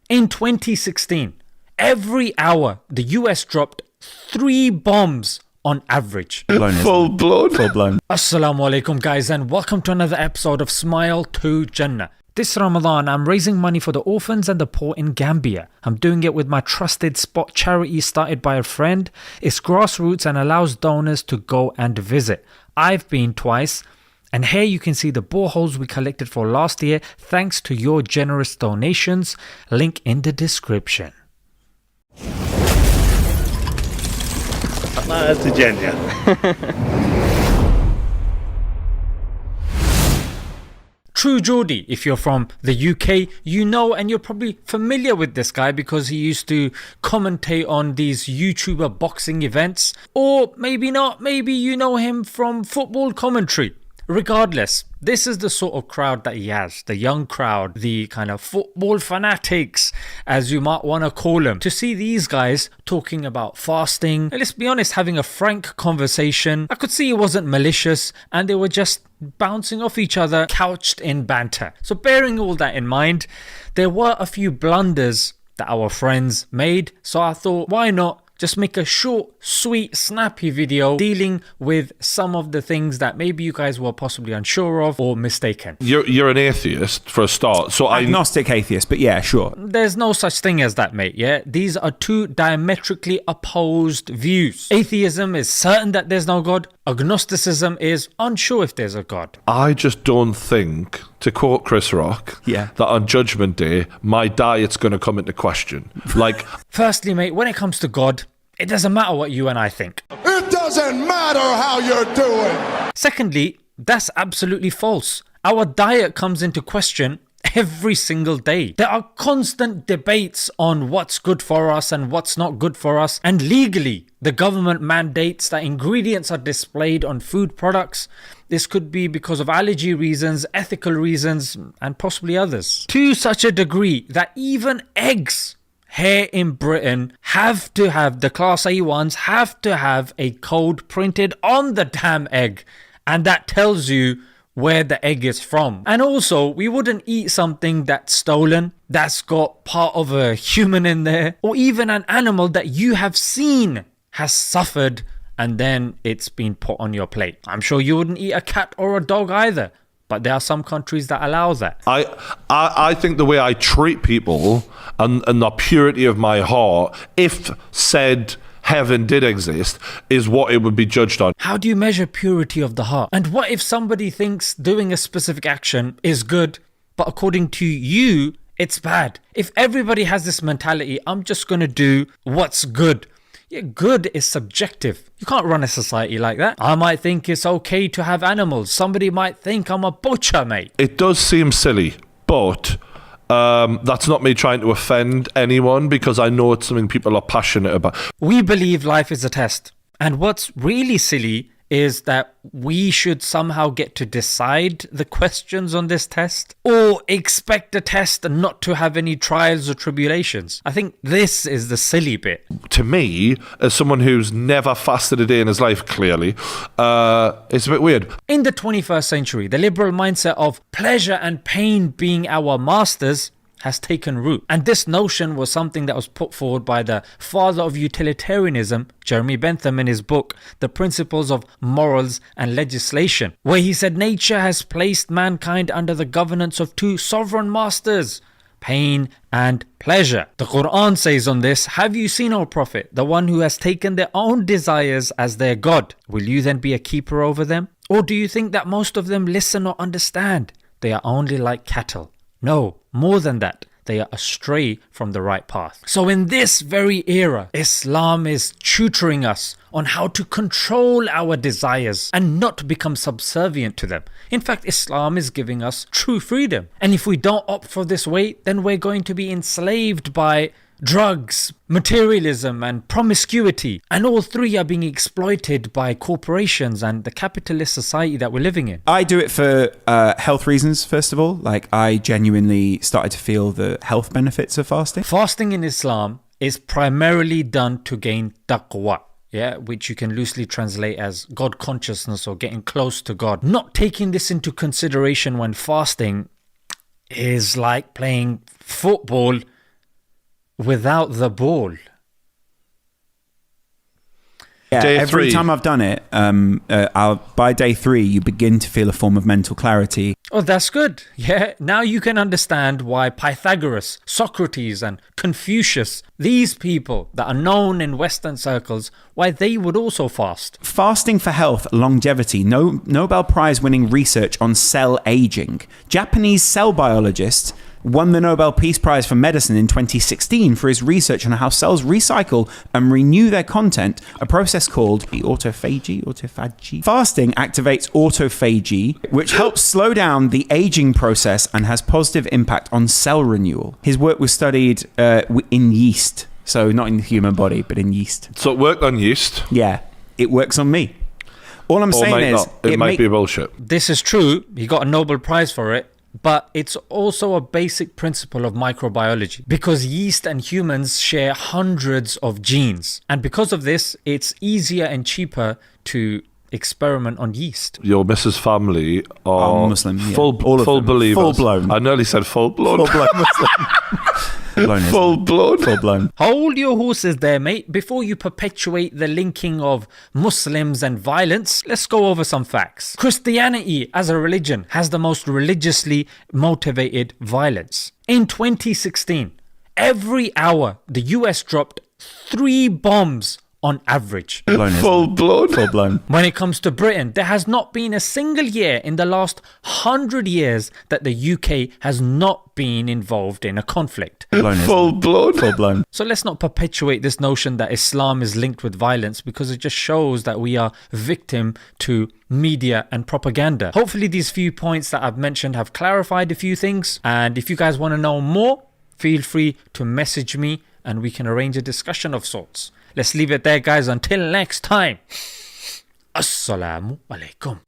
In 2016, every hour, the US dropped 3 bombs on average. Full blown. Assalamu alaikum guys, and welcome to another episode of Smile to Jannah. This Ramadan, I'm raising money for the orphans and the poor in Gambia. I'm doing it with my trusted spot charity started by a friend. It's grassroots and allows donors to go and visit. I've been twice. And here you can see the boreholes we collected for last year thanks to your generous donations. Link in the description. That's a genius. True Geordie, if you're from the UK, you know and you're probably familiar with this guy because he used to commentate on these YouTuber boxing events. Or maybe not, maybe you know him from football commentary. Regardless, this is the sort of crowd that he has, the young crowd, the kind of football fanatics, as you might want to call them. To see these guys talking about fasting, and let's be honest, having a frank conversation, I could see it wasn't malicious and they were just bouncing off each other, couched in banter. So bearing all that in mind, there were a few blunders that our friends made, so I thought, why not just make a short, sweet, snappy video dealing with some of the things that maybe you guys were possibly unsure of or mistaken. You're an atheist for a start, so agnostic atheist, but yeah, sure. There's no such thing as that, mate, yeah? These are two diametrically opposed views. Atheism is certain that there's no God. Agnosticism is unsure if there's a God. I just don't think, to quote Chris Rock, that on Judgment Day, my diet's going to come into question. Firstly, mate, when it comes to God, it doesn't matter what you and I think. It doesn't matter how you're doing. Secondly, that's absolutely false. Our diet comes into question every single day. There are constant debates on what's good for us and what's not good for us. And legally, the government mandates that ingredients are displayed on food products. This could be because of allergy reasons, ethical reasons, and possibly others. To such a degree that even eggs here in Britain have to have, the Class A ones have to have a code printed on the damn egg. And that tells you where the egg is from. And also, we wouldn't eat something that's stolen, that's got part of a human in there, or even an animal that you have seen has suffered and then it's been put on your plate. I'm sure you wouldn't eat a cat or a dog either, but there are some countries that allow that. I think the way I treat people and the purity of my heart, if said heaven did exist, is what it would be judged on. How do you measure purity of the heart? And what if somebody thinks doing a specific action is good, but according to you, it's bad? If everybody has this mentality, I'm just going to do what's good. Yeah, good is subjective. You can't run a society like that. I might think it's okay to have animals. Somebody might think I'm a butcher, mate. It does seem silly, but that's not me trying to offend anyone because I know it's something people are passionate about. We believe life is a test. And what's really silly is that we should somehow get to decide the questions on this test or expect the test not to have any trials or tribulations. I think this is the silly bit. To me, as someone who's never fasted a day in his life, clearly, it's a bit weird. In the 21st century, the liberal mindset of pleasure and pain being our masters has taken root. And this notion was something that was put forward by the father of utilitarianism, Jeremy Bentham, in his book, The Principles of Morals and Legislation, where he said nature has placed mankind under the governance of two sovereign masters, pain and pleasure. The Quran says on this, "Have you seen, O Prophet, the one who has taken their own desires as their God? Will you then be a keeper over them? Or do you think that most of them listen or understand? They are only like cattle. No, more than that, they are astray from the right path." So in this very era, Islam is tutoring us on how to control our desires and not become subservient to them. In fact, Islam is giving us true freedom. And if we don't opt for this way, then we're going to be enslaved by drugs, materialism and promiscuity, and all three are being exploited by corporations and the capitalist society that we're living in. I do it for health reasons, first of all. I genuinely started to feel the health benefits of fasting. Fasting in Islam is primarily done to gain taqwa, which you can loosely translate as God consciousness or getting close to God. Not taking this into consideration when fasting is like playing football without the ball. Yeah, Day every 3. time I've done it, by day 3, you begin to feel a form of mental clarity. Oh, that's good. Yeah, now you can understand why Pythagoras, Socrates, and Confucius, these people that are known in Western circles, why they would also fast. Fasting for health, longevity, Nobel Prize winning research on cell aging. Japanese cell biologist won the Nobel Peace Prize for Medicine in 2016 for his research on how cells recycle and renew their content, a process called autophagy. Fasting activates autophagy, which helps slow down the aging process and has positive impact on cell renewal. His work was studied in yeast, so not in the human body, but in yeast. So it worked on yeast. Yeah, it works on me. All I'm Or saying might is... not. It might be bullshit. This is true. He got a Nobel Prize for it. But it's also a basic principle of microbiology because yeast and humans share hundreds of genes. And because of this, it's easier and cheaper to experiment on yeast. Your Mrs. family are Muslim, yeah. full All of them. believers. Full-blown. I nearly said full-blown. Full-blown Muslim. Full-blown. Full-blown. Hold your horses there, mate. Before you perpetuate the linking of Muslims and violence, let's go over some facts. Christianity as a religion has the most religiously motivated violence. In 2016, every hour, the US dropped 3 bombs on average. Full-blown. Full-blown. When it comes to Britain, there has not been a single year in the last 100 years that the UK has not been involved in a conflict. Full-blown. Full-blown. So let's not perpetuate this notion that Islam is linked with violence because it just shows that we are victim to media and propaganda. Hopefully these few points that I've mentioned have clarified a few things. And if you guys want to know more, feel free to message me and we can arrange a discussion of sorts. Let's leave it there, guys. Until next time. Assalamu alaikum.